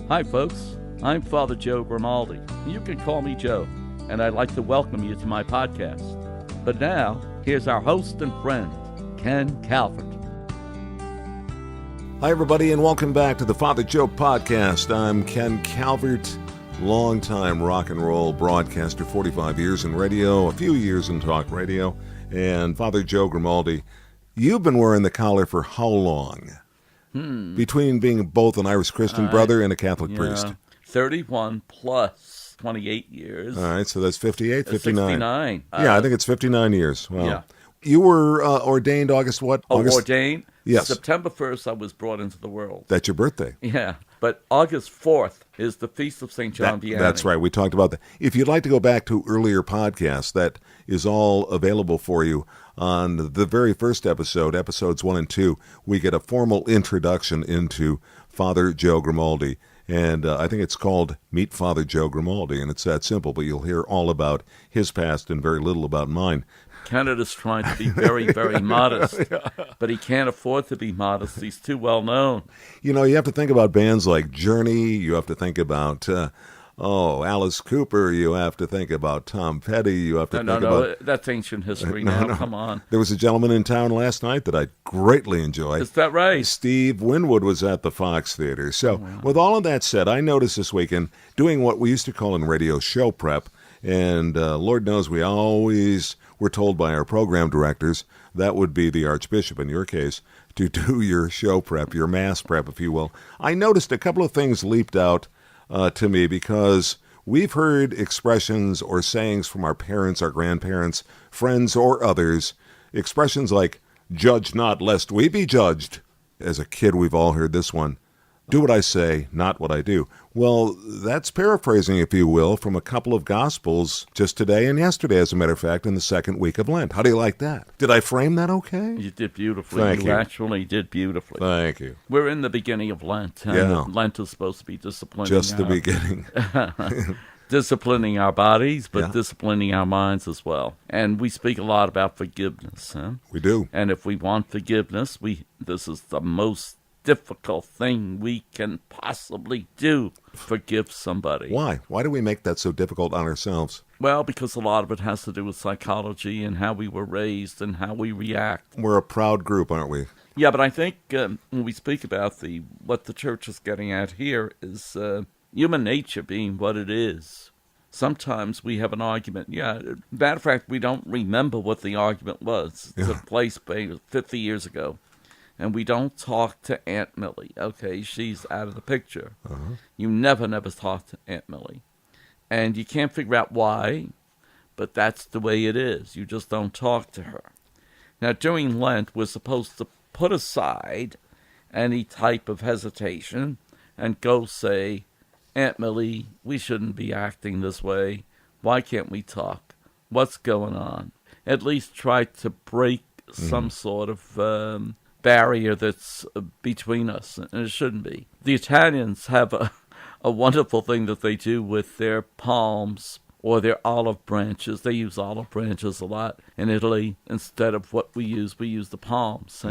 Hi, folks. I'm Father Joe Grimaldi. You can call me Joe, and I'd like to welcome you to my podcast. But now, here's our host and friend, Ken Calvert. Hi, everybody, and welcome back to the Father Joe Podcast. I'm Ken Calvert, longtime rock and roll broadcaster, 45 years in radio, a few years in talk radio, and Father Joe Grimaldi. You've been wearing the collar for how long? Between being both an Irish Christian brother and a Catholic priest. 31 plus 28 years. All right, so that's 58, 59. 69. Yeah, I think it's 59 years. Wow. Yeah. You were ordained August what? August? Ordained? Yes. September 1st, I was brought into the world. That's your birthday. Yeah, but August 4th is the Feast of St. John Vianney. That's right. We talked about that. If you'd like to go back to earlier podcasts, that is all available for you. On the very first episode, episodes 1 and 2, we get a formal introduction into Father Joe Grimaldi. And I think it's called Meet Father Joe Grimaldi, and it's that simple, but you'll hear all about his past and very little about mine. Canada's trying to be very, very modest, but he can't afford to be modest. He's too well known. You know, you have to think about bands like Journey. You have to think about, Alice Cooper. You have to think about Tom Petty. You have to think about... No, that's ancient history now. Come on. There was a gentleman in town last night that I greatly enjoyed. Is that right? Steve Winwood was at the Fox Theater. So with all of that said, I noticed this weekend doing what we used to call in radio show prep, and Lord knows we always were told by our program directors, that would be the Archbishop in your case, to do your show prep, your mass prep, if you will. I noticed a couple of things leaped out to me because we've heard expressions or sayings from our parents, our grandparents, friends, or others, expressions like, judge not lest we be judged. As a kid, we've all heard this one. Do what I say, not what I do. Well, that's paraphrasing, if you will, from a couple of Gospels just today and yesterday, as a matter of fact, in the second week of Lent. How do you like that? Did I frame that okay? You did beautifully. Thank you. Actually did beautifully. Thank you. We're in the beginning of Lent. And Yeah. Lent is supposed to be disciplining. Just the beginning. Disciplining our bodies, but Yeah. disciplining our minds as well. And we speak a lot about forgiveness. We do. And if we want forgiveness, this is the most difficult thing we can possibly do, forgive somebody. Why? Why do we make that so difficult on ourselves? Well, because a lot of it has to do with psychology and how we were raised and how we react. We're a proud group, aren't we? Yeah, but I think when we speak about what the church is getting at here is human nature being what it is. Sometimes we have an argument. Yeah, matter of fact, we don't remember what the argument was. It took place 50 years ago. And we don't talk to Aunt Millie. Okay, she's out of the picture. You never talk to Aunt Millie. And you can't figure out why, but that's the way it is. You just don't talk to her. Now, during Lent, we're supposed to put aside any type of hesitation and go say, Aunt Millie, we shouldn't be acting this way. Why can't we talk? What's going on? At least try to break some sort of barrier that's between us, and it shouldn't be. The Italians have a wonderful thing that they do with their palms or their olive branches. They use olive branches a lot in Italy. Instead of what we use the palms.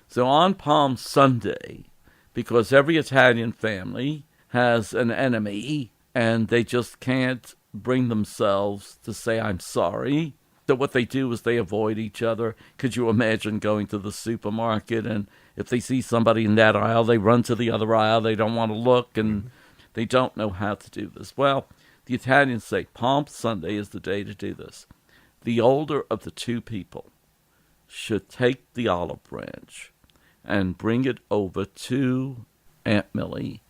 So on Palm Sunday, because every Italian family has an enemy and they just can't bring themselves to say, I'm sorry. So what they do is they avoid each other. Could you imagine going to the supermarket and if they see somebody in that aisle, they run to the other aisle. They don't want to look and they don't know how to do this. Well, the Italians say Palm Sunday is the day to do this. The older of the two people should take the olive branch and bring it over to Aunt Millie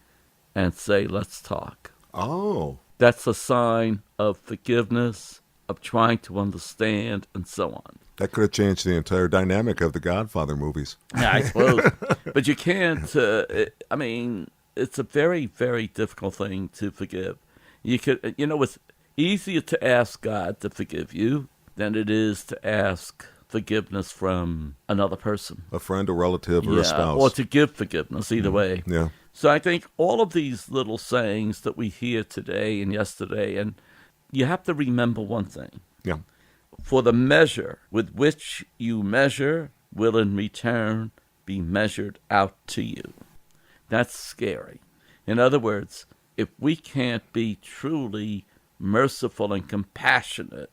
and say, let's talk. Oh. That's a sign of forgiveness, of trying to understand, and so on. That could have changed the entire dynamic of the Godfather movies. Yeah, I suppose. But you can't, it's a very, very difficult thing to forgive. It's easier to ask God to forgive you than it is to ask forgiveness from another person. A friend, a relative, or a spouse. Or to give forgiveness, either way. Yeah. So I think all of these little sayings that we hear today and yesterday, and you have to remember one thing. Yeah. For the measure with which you measure will in return be measured out to you. That's scary. In other words, if we can't be truly merciful and compassionate,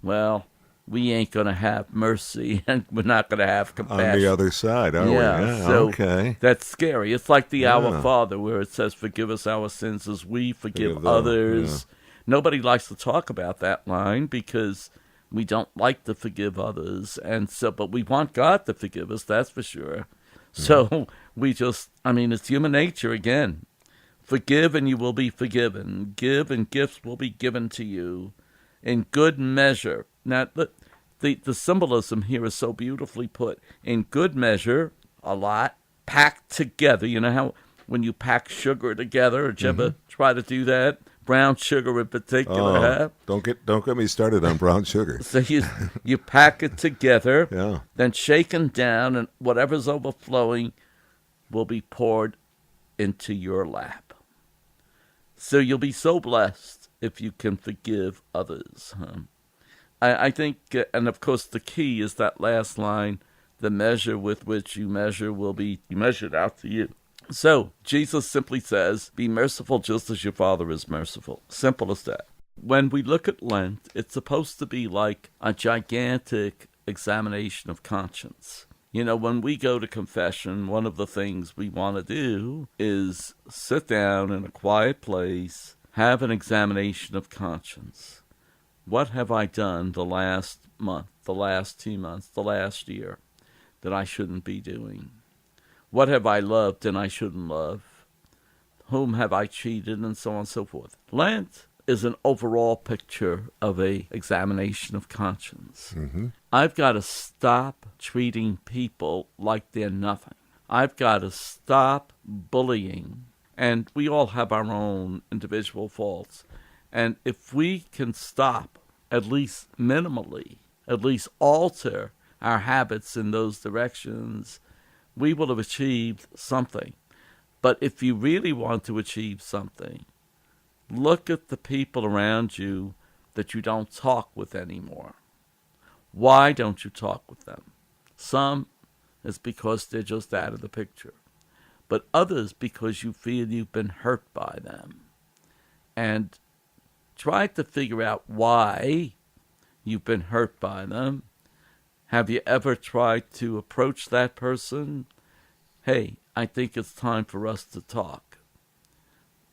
well, we ain't going to have mercy and we're not going to have compassion. On the other side, are we? Yeah, so okay. that's scary. It's like the Our Father where it says, forgive us our sins as we forgive others. Yeah. Nobody likes to talk about that line because we don't like to forgive others. But we want God to forgive us, that's for sure. So it's human nature again. Forgive and you will be forgiven. Give and gifts will be given to you in good measure. Now, the symbolism here is so beautifully put. In good measure, a lot, packed together. You know how when you pack sugar together, did you ever try to do that? Brown sugar in particular. Don't get me started on brown sugar. So you pack it together, then shaken down, and whatever's overflowing will be poured into your lap. So you'll be so blessed if you can forgive others. I think, and of course the key is that last line, the measure with which you measure will be measured out to you. So Jesus simply says, be merciful just as your Father is merciful. Simple as that. When we look at Lent, it's supposed to be like a gigantic examination of conscience. You know, when we go to confession, one of the things we want to do is sit down in a quiet place, have an examination of conscience. What have I done the last month, the last 2 months, the last year that I shouldn't be doing? What have I loved and I shouldn't love? Whom have I cheated, and so on and so forth. Lent is an overall picture of a examination of conscience. I've got to stop treating people like they're nothing. I've got to stop bullying. And we all have our own individual faults. And if we can stop, at least minimally, at least alter our habits in those directions, we will have achieved something. But if you really want to achieve something, look at the people around you that you don't talk with anymore. Why don't you talk with them? Some is because they're just out of the picture. But others because you feel you've been hurt by them. And try to figure out why you've been hurt by them. Have you ever tried to approach that person? Hey, I think it's time for us to talk.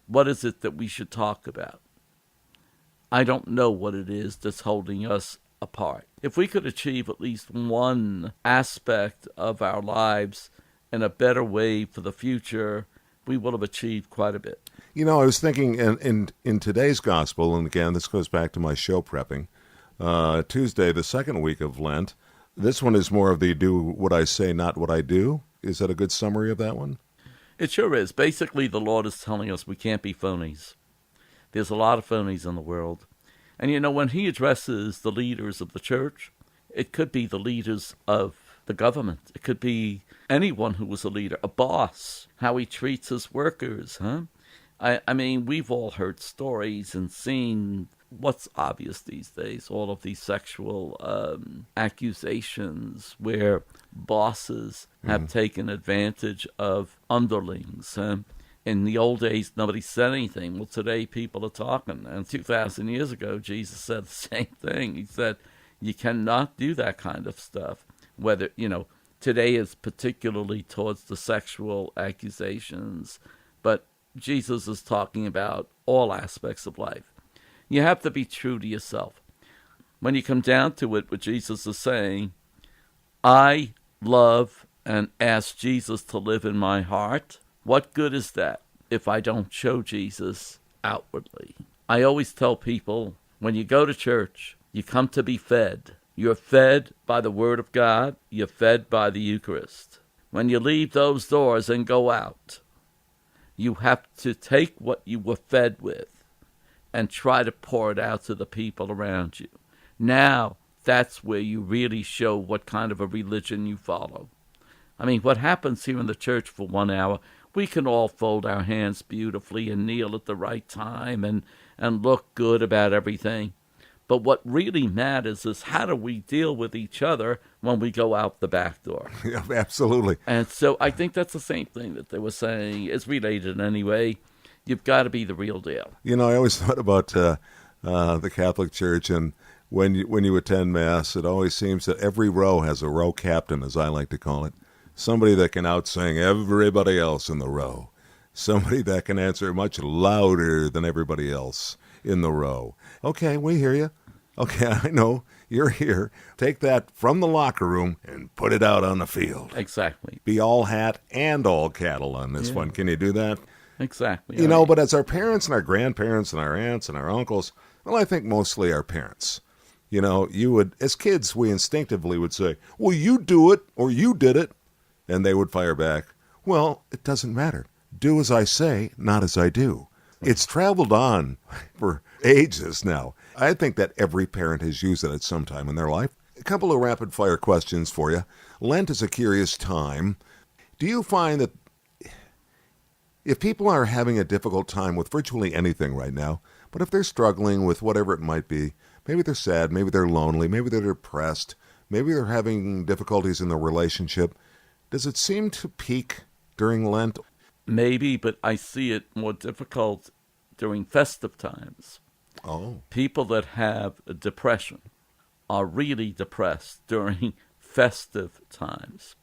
What is it that we should talk about? I don't know what it is that's holding us apart. If we could achieve at least one aspect of our lives in a better way for the future, we will have achieved quite a bit. You know, I was thinking in today's gospel, and again, this goes back to my show prepping, Tuesday, the second week of Lent, this one is more of the do what I say, not what I do. Is that a good summary of that one? It sure is. Basically, the Lord is telling us we can't be phonies. There's a lot of phonies in the world. And, you know, when he addresses the leaders of the church, it could be the leaders of the government. It could be anyone who was a leader, a boss, how he treats his workers, I mean, we've all heard stories and seen what's obvious these days, all of these sexual accusations where bosses have taken advantage of underlings. In the old days, nobody said anything. Well, today people are talking. And 2,000 years ago, Jesus said the same thing. He said, you cannot do that kind of stuff. Whether, you know, today is particularly towards the sexual accusations, but Jesus is talking about all aspects of life. You have to be true to yourself. When you come down to it, what Jesus is saying, I love and ask Jesus to live in my heart. What good is that if I don't show Jesus outwardly? I always tell people, when you go to church, you come to be fed. You're fed by the Word of God. You're fed by the Eucharist. When you leave those doors and go out, you have to take what you were fed with and try to pour it out to the people around you. Now, that's where you really show what kind of a religion you follow. I mean, what happens here in the church for 1 hour, we can all fold our hands beautifully and kneel at the right time and look good about everything. But what really matters is how do we deal with each other when we go out the back door. Yeah, absolutely. And so I think that's the same thing that they were saying is related anyway. You've got to be the real deal. You know, I always thought about the Catholic Church, and when you attend Mass, it always seems that every row has a row captain, as I like to call it. Somebody that can outsing everybody else in the row. Somebody that can answer much louder than everybody else in the row. Okay, we hear you. Okay, I know you're here. Take that from the locker room and put it out on the field. Exactly. Be all hat and all cattle on this one. Can you do that? Exactly. You know, but as our parents and our grandparents and our aunts and our uncles, well, I think mostly our parents. You know, as kids, we instinctively would say, well, you do it or you did it. And they would fire back, well, it doesn't matter. Do as I say, not as I do. It's traveled on for ages now. I think that every parent has used it at some time in their life. A couple of rapid-fire questions for you. Lent is a curious time. Do you find that if people are having a difficult time with virtually anything right now, but if they're struggling with whatever it might be, maybe they're sad, maybe they're lonely, maybe they're depressed, maybe they're having difficulties in their relationship, does it seem to peak during Lent? Maybe, but I see it more difficult during festive times. Oh. People that have a depression are really depressed during festive times.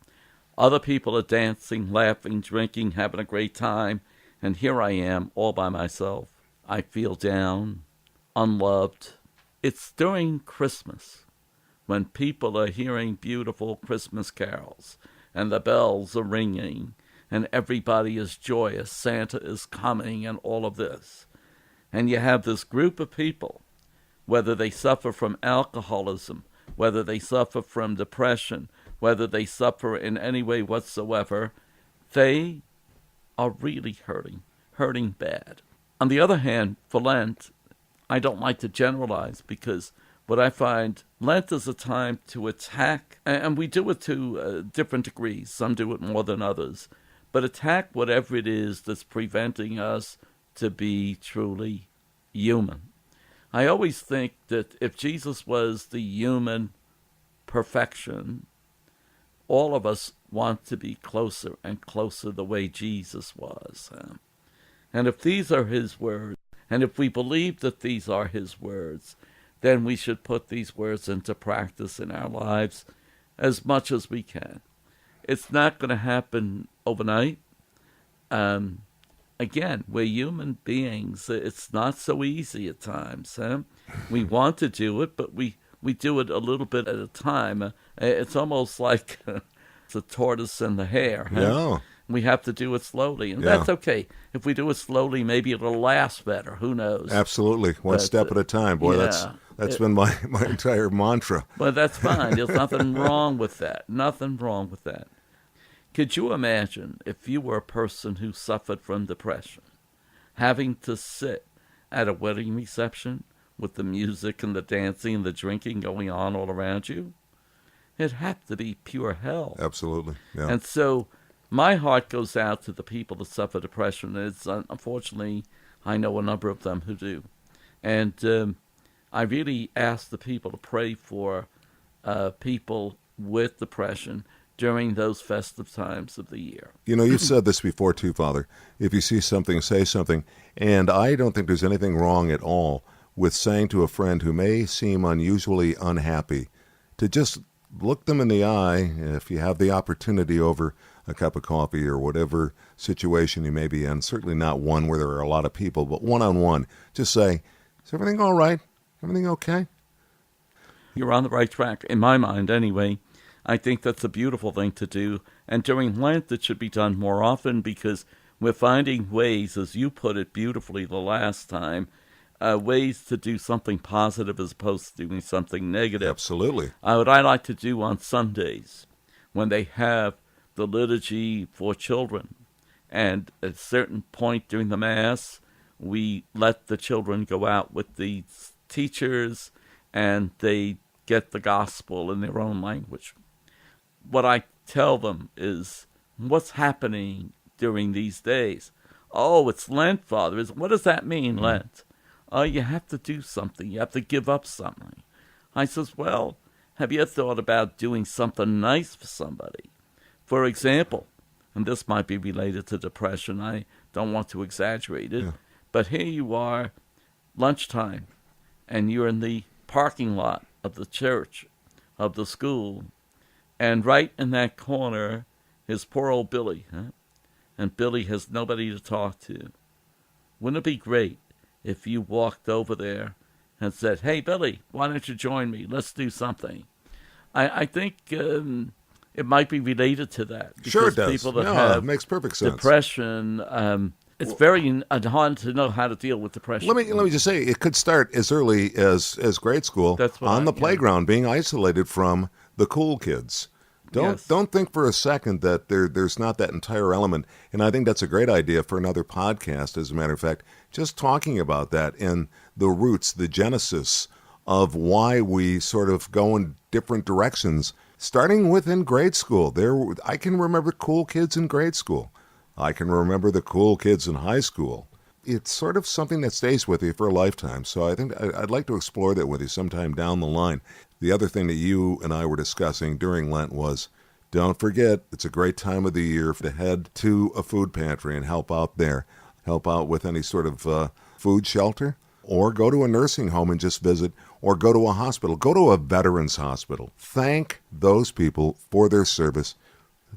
Other people are dancing, laughing, drinking, having a great time, and here I am all by myself. I feel down, unloved. It's during Christmas when people are hearing beautiful Christmas carols and the bells are ringing and everybody is joyous. Santa is coming and all of this. And you have this group of people, whether they suffer from alcoholism, whether they suffer from depression, whether they suffer in any way whatsoever, they are really hurting bad. On the other hand, for Lent, I don't like to generalize because what I find, Lent is a time to attack, and we do it to different degrees. Some do it more than others, but attack whatever it is that's preventing us to be truly human. I always think that if Jesus was the human perfection, all of us want to be closer and closer the way Jesus was. And if these are his words, and if we believe that these are his words, then we should put these words into practice in our lives as much as we can. It's not going to happen overnight. Again, we're human beings. It's not so easy at times. We want to do it, but we do it a little bit at a time. It's almost like it's a tortoise and the hare. Yeah. We have to do it slowly, and that's okay. If we do it slowly, maybe it'll last better. Who knows? Absolutely. One step at a time. Boy, that's been my entire mantra. But that's fine. There's nothing wrong with that. Nothing wrong with that. Could you imagine if you were a person who suffered from depression, having to sit at a wedding reception with the music and the dancing and the drinking going on all around you? It'd have to be pure hell. Absolutely. Yeah. And so my heart goes out to the people that suffer depression. It's unfortunately, I know a number of them who do. And I really ask the people to pray for people with depression during those festive times of the year. You know, you've said this before too, Father. If you see something, say something. And I don't think there's anything wrong at all with saying to a friend who may seem unusually unhappy to just look them in the eye, if you have the opportunity, over a cup of coffee or whatever situation you may be in. Certainly not one where there are a lot of people, but one-on-one. Just say, is everything all right? Everything okay? You're on the right track, in my mind anyway. I think that's a beautiful thing to do. And during Lent, it should be done more often because we're finding ways, as you put it beautifully the last time, ways to do something positive as opposed to doing something negative. Absolutely. What I like to do on Sundays, when they have the liturgy for children, and at a certain point during the Mass, we let the children go out with the teachers, and they get the gospel in their own language. What I tell them is, what's happening during these days? Oh, it's Lent, Father. What does that mean, Lent? You have to do something. You have to give up something. I says, well, have you thought about doing something nice for somebody? For example, and this might be related to depression. I don't want to exaggerate it. Yeah. But here you are, lunchtime, and you're in the parking lot of the church, of the school, and right in that corner is poor old Billy, huh? And Billy has nobody to talk to. Wouldn't it be great if you walked over there and said, hey, Billy, why don't you join me? Let's do something. I think it might be related to that. Sure it does. People that have it makes perfect sense. Depression, it's very hard to know how to deal with depression. Let me just say, it could start as early as grade school on the playground, being isolated from the cool kids. Don't think for a second that there's not that entire element. And I think that's a great idea for another podcast, as a matter of fact, just talking about that and the roots, the genesis of why we sort of go in different directions, starting within grade school. I can remember cool kids in grade school. I can remember the cool kids in high school. It's sort of something that stays with you for a lifetime. So I think I'd like to explore that with you sometime down the line. The other thing that you and I were discussing during Lent was, don't forget, it's a great time of the year to head to a food pantry and help out there. Help out with any sort of food shelter, or go to a nursing home and just visit, or go to a hospital. Go to a veterans hospital. Thank those people for their service.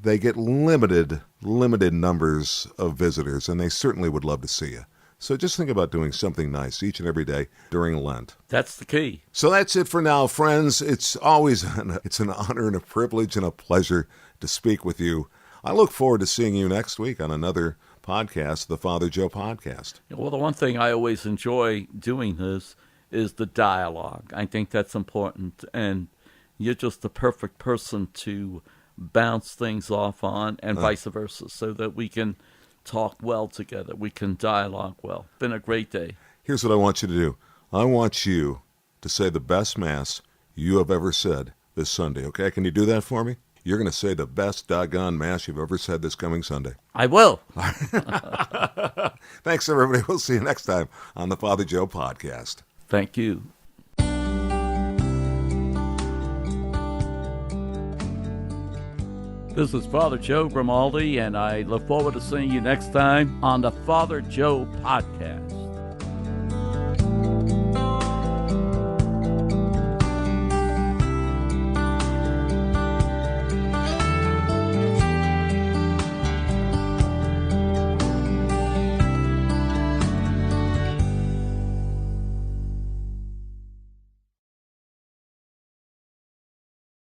They get limited numbers of visitors, and they certainly would love to see you. So just think about doing something nice each and every day during Lent. That's the key. So that's it for now, friends. It's always it's an honor and a privilege and a pleasure to speak with you. I look forward to seeing you next week on another podcast, the Father Joe Podcast. Well, the one thing I always enjoy doing this is the dialogue. I think that's important, and you're just the perfect person to bounce things off on, and vice versa, so that we can talk well together. We can dialogue well. Been a great day. Here's what I want you to do. I want you to say the best Mass you have ever said this Sunday, okay? Can you do that for me? You're going to say the best doggone Mass you've ever said this coming Sunday. I will. Thanks, everybody. We'll see you next time on the Father Joe Podcast. Thank you. This is Father Joe Grimaldi, and I look forward to seeing you next time on the Father Joe Podcast.